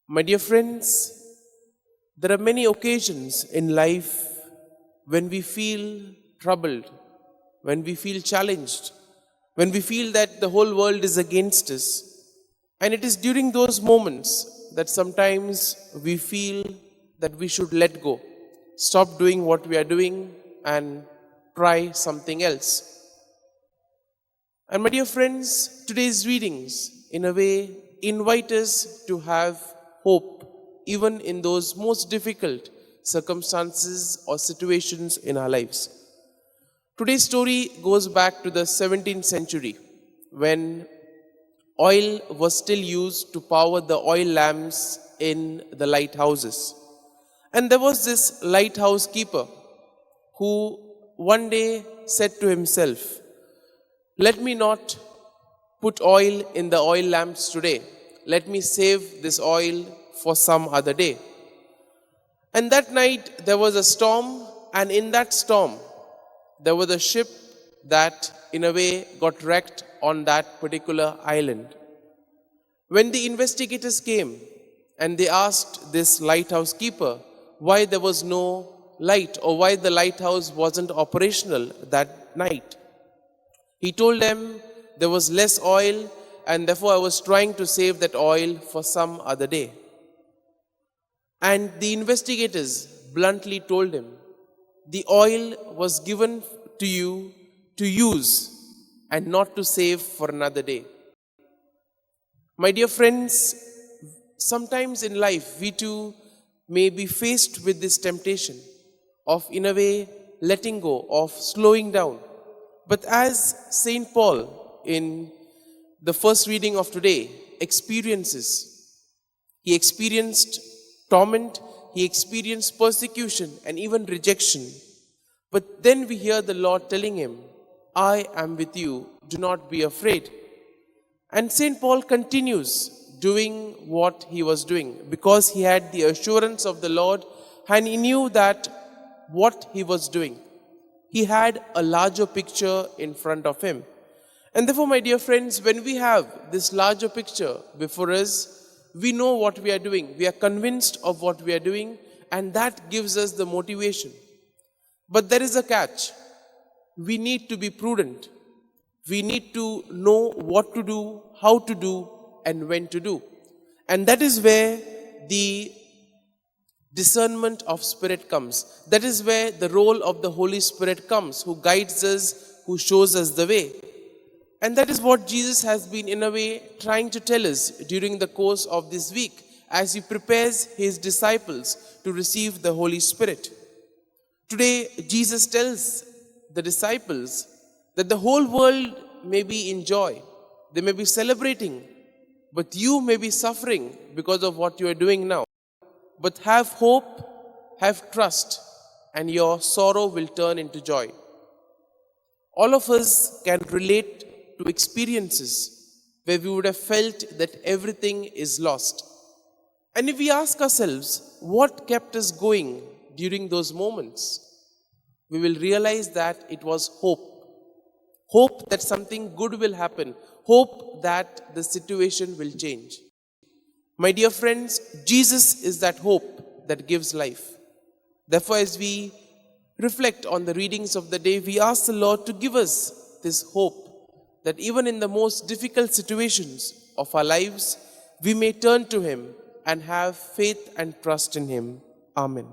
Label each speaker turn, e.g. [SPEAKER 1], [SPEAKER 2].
[SPEAKER 1] My dear friends, there are many occasions in life when we feel troubled, when we feel challenged, when we feel that the whole world is against us. And it is during those moments that sometimes we feel that we should let go, stop doing what we are doing and try something else. And my dear friends, today's readings in a way invite us to have hope even in those most difficult circumstances or situations in our lives. Today's story goes back to the 17th century when oil was still used to power the oil lamps in the lighthouses. And there was this lighthouse keeper who one day said to himself, "Let me not put oil in the oil lamps today. Let me save this oil for some other day." And that night there was a storm, and in that storm there was a ship that in a way got wrecked on that particular island. When the investigators came and they asked this lighthouse keeper why there was no light or why the lighthouse wasn't operational that night, he told them there was less oil and therefore I was trying to save that oil for some other day. And the investigators bluntly told him, the oil was given to you to use and not to save for another day. My dear friends, sometimes in life we too may be faced with this temptation of in a way letting go, of slowing down. But as St. Paul in the first reading of today experiences, he experienced torment, he experienced persecution and even rejection. But then we hear the Lord telling him, "I am with you, do not be afraid." And St. Paul continues doing what he was doing because he had the assurance of the Lord and he knew that what he was doing, he had a larger picture in front of him. And therefore, my dear friends, when we have this larger picture before us, we know what we are doing. We are convinced of what we are doing, and that gives us the motivation. But there is a catch. We need to be prudent. We need to know what to do, how to do, and when to do. And that is where the discernment of Spirit comes. That is where the role of the Holy Spirit comes, who guides us, who shows us the way. And that is what Jesus has been in a way trying to tell us during the course of this week as he prepares his disciples to receive the Holy Spirit. Today, Jesus tells the disciples that the whole world may be in joy. They may be celebrating, but you may be suffering because of what you are doing now. But have hope, have trust, and your sorrow will turn into joy. All of us can relate to experiences where we would have felt that everything is lost. And if we ask ourselves what kept us going during those moments, we will realize that it was hope. Hope that something good will happen. Hope that the situation will change. My dear friends, Jesus is that hope that gives life. Therefore, as we reflect on the readings of the day, we ask the Lord to give us this hope that even in the most difficult situations of our lives, we may turn to him and have faith and trust in him. Amen.